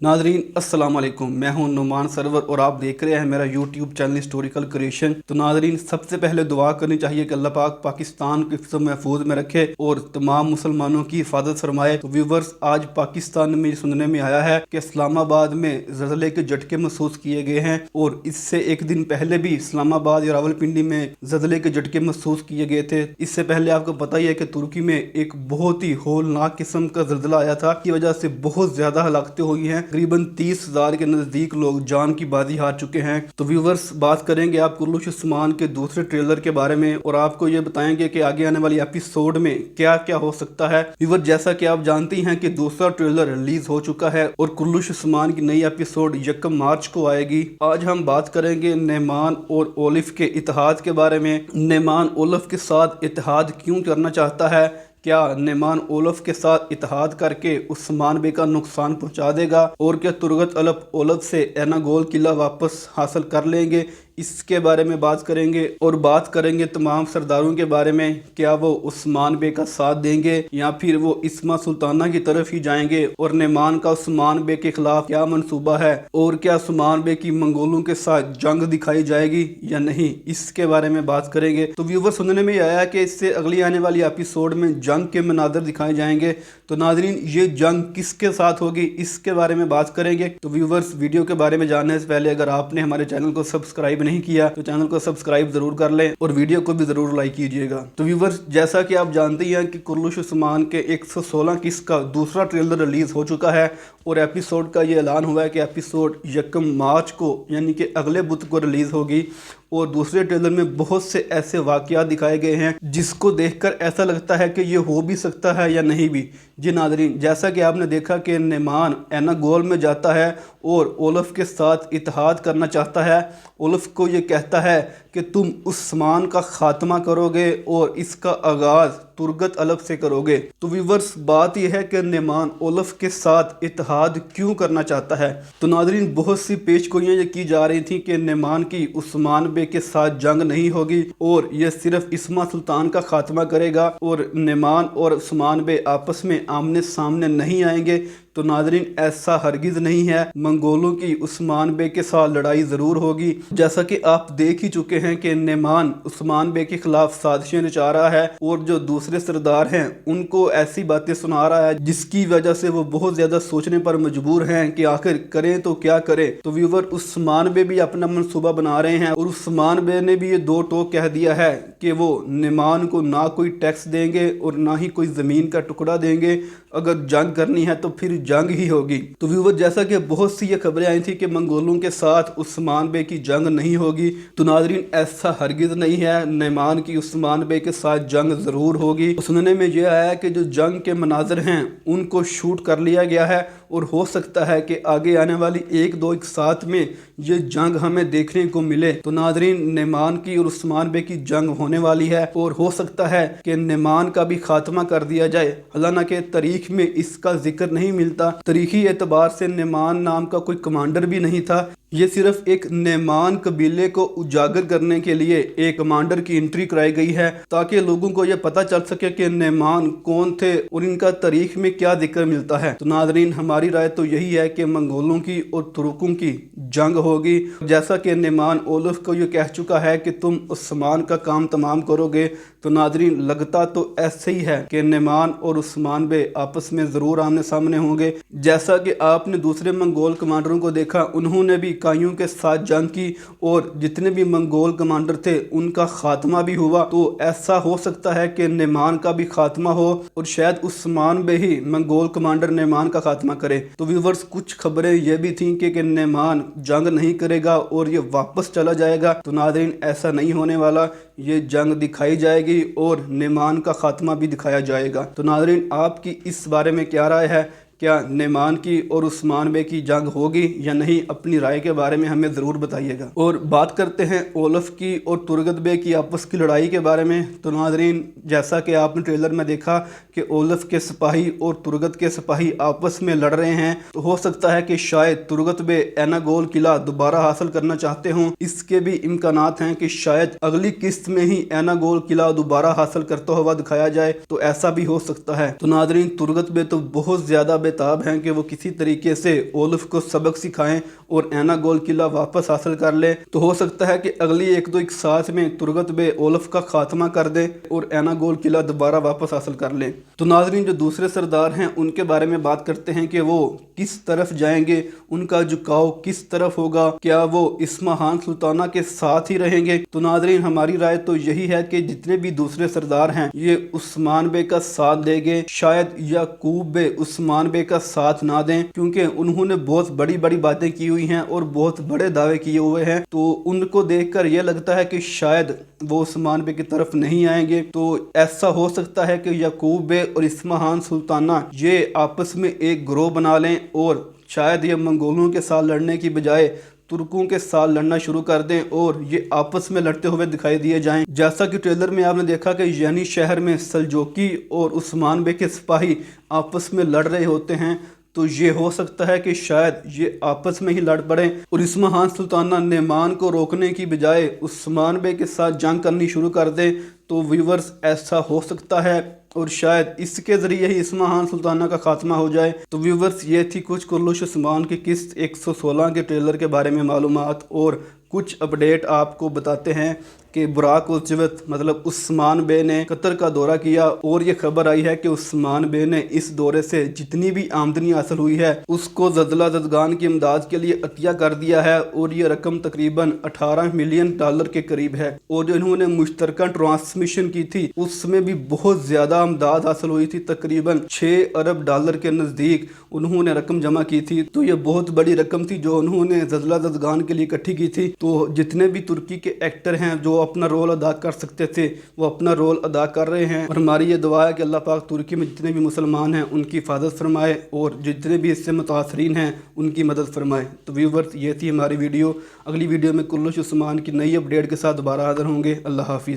नाजरीन अस्सलाम वालेकुम, मैं हूं नुमान सरवर और आप देख रहे हैं मेरा यूट्यूब चैनल हिस्टोरिकल क्रिएशन। तो नाजरीन, सबसे पहले दुआ करनी चाहिए कि अल्लाह पाक पाकिस्तान को हिफ्ज़ महफूज में रखे और तमाम मुसलमानों की हिफाजत फरमाए। तो व्यूवर्स, आज पाकिस्तान में सुनने में आया है कि इस्लामाबाद में ज़लज़ले के झटके महसूस किए गए हैं और इससे एक दिन पहले भी इस्लामाबाद या रावलपिंडी में ज़लज़ले के झटके महसूस किए गए थे। इससे पहले आपको पता ही है कि तुर्की में एक बहुत ही होलनाक किस्म का ज़लज़ला आया था, की वजह से बहुत ज़्यादा हलाकतें हुई हैं। तकरीबन 30,000 के नज़दीक लोग जान की बाजी हार चुके हैं। तो व्यूवर्स, बात करेंगे आप कुर्लुश उस्मान के दूसरे ट्रेलर के बारे में और आपको ये बताएंगे कि आगे आने वाली एपिसोड में क्या क्या हो सकता है। व्यूवर्स, जैसा कि आप जानती हैं कि दूसरा ट्रेलर रिलीज हो चुका है और कुर्लुश उस्मान की नई एपिसोड 1 मार्च को आएगी। आज हम बात करेंगे नेमान और ओलिफ के इत्तेहाद के बारे में। नेमान ओलिफ के साथ इत्तेहाद क्यों करना चाहता है? क्या नेमान ओलिफ के साथ इत्तेहाद करके उस्मान बे का नुकसान पहुंचा देगा? और क्या तुर्गत अलब ओलिफ से एनागोल किला वापस हासिल कर लेंगे? इसके बारे में बात करेंगे और बात करेंगे तमाम सरदारों के बारे में। क्या वो उस्मान बे का साथ देंगे या फिर वो इस्मा सुल्ताना की तरफ ही जाएंगे? और नेमान का उस्मान बे के खिलाफ क्या मंसूबा है? और क्या उस्मान बे की मंगोलों के साथ जंग दिखाई जाएगी या नहीं? इसके बारे में बात करेंगे। तो व्यूवर, सुनने में आया है कि इससे अगली आने वाली एपिसोड में जंग के मनाजर दिखाए जाएंगे। तो नाजरीन, ये जंग किसके साथ होगी, इसके बारे में बात करेंगे। तो व्यूवर्स, वीडियो के बारे में जानने से पहले अगर आपने हमारे चैनल को सब्सक्राइब नहीं किया तो चैनल को सब्सक्राइब जरूर कर लें और वीडियो को भी जरूर लाइक कीजिएगा। तो व्यूवर्स, जैसा कि आप जानते हैं कि कुर्लुश उस्मान के 116 किस्त का दूसरा ट्रेलर रिलीज हो चुका है और एपिसोड का ये ऐलान हुआ है कि एपिसोड 1 मार्च को यानी कि अगले बुध को रिलीज होगी। और दूसरे ट्रेलर में बहुत से ऐसे वाक़यात दिखाए गए हैं जिसको देखकर ऐसा लगता है कि ये हो भी सकता है या नहीं भी। जी नाज़रीन, जैसा कि आपने देखा कि नेमान एनागोल में जाता है और ओलिफ के साथ इत्तेहाद करना चाहता है। ओलिफ को ये कहता है कि तुम उस्मान का खात्मा करोगे और इसका आगाज़ तुर्गत अलब से करोगे। तो व्यूवर्स, बात यह है कि नेमान ओलिफ के साथ इत्तेहाद क्यों करना चाहता है। तो नाज़रीन, बहुत सी पेशगोइयाँ ये की जा रही थी कि नेमान की उस्मान बे के साथ जंग नहीं होगी और यह सिर्फ इस्मा सुल्तान का खात्मा करेगा और नेमान और उस्मान बे आपस में आमने सामने नहीं आएंगे। तो नाजरीन, ऐसा हरगिज़ नहीं है। मंगोलों की उस्मान बे के साथ लड़ाई ज़रूर होगी। जैसा कि आप देख ही चुके हैं कि नेमान उस्मान बे के खिलाफ साजिशें रचा रहा है और जो दूसरे सरदार हैं उनको ऐसी बातें सुना रहा है जिसकी वजह से वो बहुत ज़्यादा सोचने पर मजबूर हैं कि आखिर करें तो क्या करें। तो व्यूवर, उस्मान बे भी अपना मनसूबा बना रहे हैं और उस्मान बे ने भी ये दो टोक कह दिया है कि वो नेमान को ना कोई टैक्स देंगे और ना ही कोई ज़मीन का टुकड़ा देंगे। अगर जंग करनी है तो फिर जंग ही होगी। तो व्यूवर, जैसा कि बहुत सी ये खबरें आई थी कि मंगोलों के साथ उस्मान बे की जंग नहीं होगी, तो नाजरीन ऐसा हरगिज़ नहीं है। नेमान की उस्मान बे के साथ जंग ज़रूर होगी। सुनने में यह आया कि जो जंग के मनाजर हैं उनको शूट कर लिया गया है और हो सकता है कि आगे आने वाली एक साथ में ये जंग हमें देखने को मिले। तो नाजरीन, नेमान की और उस्मान बे की जंग होने वाली है और हो सकता है कि नेमान का भी खात्मा कर दिया जाए। हालांकि तारीख में इसका जिक्र नहीं मिलता। तारीखी एतबार से नेमान नाम का कोई कमांडर भी नहीं था। ये सिर्फ एक नेमान कबीले को उजागर करने के लिए एक कमांडर की एंट्री कराई गई है ताकि लोगों को यह पता चल सके कि नेमान कौन थे और इनका तारीख में क्या जिक्र मिलता है। तो नाजरीन, हमारी राय तो यही है कि मंगोलों की और तुर्कों की जंग होगी। जैसा कि नेमान ओलिफ को ये कह चुका है कि तुम उस्मान का काम तमाम करोगे। तो नाजरीन, लगता तो ऐसे ही है कि नेमान और उस्मान बे आपस में ज़रूर आमने सामने होंगे। जैसा कि आपने दूसरे मंगोल कमांडरों को देखा, उन्होंने भी काइयों के साथ जंग की और जितने भी मंगोल कमांडर थे उनका खात्मा भी हुआ। तो ऐसा हो सकता है कि नेमान का भी खात्मा हो और शायद उस्मान बे ही मंगोल कमांडर नेमान का खात्मा करे। तो व्यूवर्स, कुछ खबरें ये भी थी कि नेमान जंग नहीं करेगा और ये वापस चला जाएगा। तो नाज़रीन, ऐसा नहीं होने वाला। ये जंग दिखाई जाएगी और नेमान का खात्मा भी दिखाया जाएगा। तो नाज़रीन, आपकी इस बारे में क्या राय है? क्या नेमान की और उस्मान बे की जंग होगी या नहीं? अपनी राय के बारे में हमें ज़रूर बताइएगा। और बात करते हैं ओलिफ की और तुर्गत बे की आपस की लड़ाई के बारे में। तो नाजरीन, जैसा कि आपने ट्रेलर में देखा कि ओलिफ के सिपाही और तुर्गत के सिपाही आपस में लड़ रहे हैं। तो हो सकता है कि शायद तुर्गत बे एनागोल किला दोबारा हासिल करना चाहते हों। इसके भी इम्कानात हैं कि शायद अगली किस्त में ही एनागोल किला दोबारा हासिल करता हुआ दिखाया जाए। तो ऐसा भी हो सकता है। तो नाजरीन, तुर्गत बे तो बहुत ज़्यादा बेताब हैं कि वो किसी तरीके से ओलफ को सबक सिखाएं और ऐना गोल किला वापस हासिल कर ले। तो हो सकता है कि अगली एक दो एक साथ में तुरगत बे ओलफ का खात्मा कर दे और ऐना गोल किला दोबारा वापस हासिल कर ले। तो नाज़रीन, जो दूसरे सरदार हैं उनके बारे में बात करते हैं कि वो किस तरफ जाएंगे, उनका झुकाव किस तरफ होगा, क्या वो इस्माहान सुल्ताना के साथ ही रहेंगे। तो नाज़रीन, हमारी राय तो यही है कि जितने भी दूसरे सरदार हैं ये उस्मान बे का साथ देंगे, शायद याकूब बे उस्मान बे का साथ ना दें, क्योंकि उन्होंने बहुत बड़ी बड़ी बातें की हुई हैं और बहुत बड़े दावे किए हुए हैं। तो उनको देखकर यह लगता है कि शायद वो उस्मान बे की तरफ नहीं आएंगे। तो ऐसा हो सकता है कि याकूब बे और इस्माहान सुल्ताना ये आपस में एक ग्रोह बना लें और शायद ये मंगोलों के साथ लड़ने की बजाय तुर्कों के साथ लड़ना शुरू कर दें और ये आपस में लड़ते हुए दिखाई दिए जाएं। जैसा कि ट्रेलर में आपने देखा कि यानी शहर में सल्जोकी और उस्मान बे के सिपाही आपस में लड़ रहे होते हैं। तो ये हो सकता है कि शायद ये आपस में ही लड़ पड़े और इस्माहान सुल्ताना नेमान को रोकने की बजाय उस्मान बे के साथ जंग करनी शुरू कर दे। तो व्यूवर्स, ऐसा हो सकता है और शायद इसके ज़रिए ही इस्माहान सुल्ताना का खात्मा हो जाए। तो व्यूवर्स, ये थी कुछ कुल्लुश उस्मान की किस्त 116 के ट्रेलर के बारे में मालूमात और कुछ अपडेट आपको बताते हैं कि बुराक उज़्जवत मतलब उस्मान बे ने कतर का दौरा किया और ये खबर आई है कि उस्मान बे ने इस दौरे से जितनी भी आमदनी हासिल हुई है उसको ज़दला ज़दगान की इमदाद के लिए अतिया कर दिया है और ये रकम तकरीबन 18 मिलियन डॉलर के करीब है। और जो इन्होंने मुश्तरका ट्रांसमिशन की थी उसमें भी बहुत ज़्यादा इमदाद हासिल हुई थी, तकरीबन 6 अरब डॉलर के नज़दीक उन्होंने रकम जमा की थी। तो ये बहुत बड़ी रकम थी जो उन्होंने ज़दला ज़दगान के लिए इकट्ठी की थी। तो जितने भी तुर्की के एक्टर हैं जो अपना रोल अदा कर सकते थे वो अपना रोल अदा कर रहे हैं और हमारी ये दुआ है कि अल्लाह पाक तुर्की में जितने भी मुसलमान हैं उनकी हिफाजत फरमाए और जितने भी इससे मुतासरीन हैं उनकी मदद फरमाए। तो व्यूवर्स, ये थी हमारी वीडियो। अगली वीडियो में कुल्लुश उस्मान की नई अपडेट के साथ दोबारा हाज़िर होंगे। अल्लाह हाफिज़।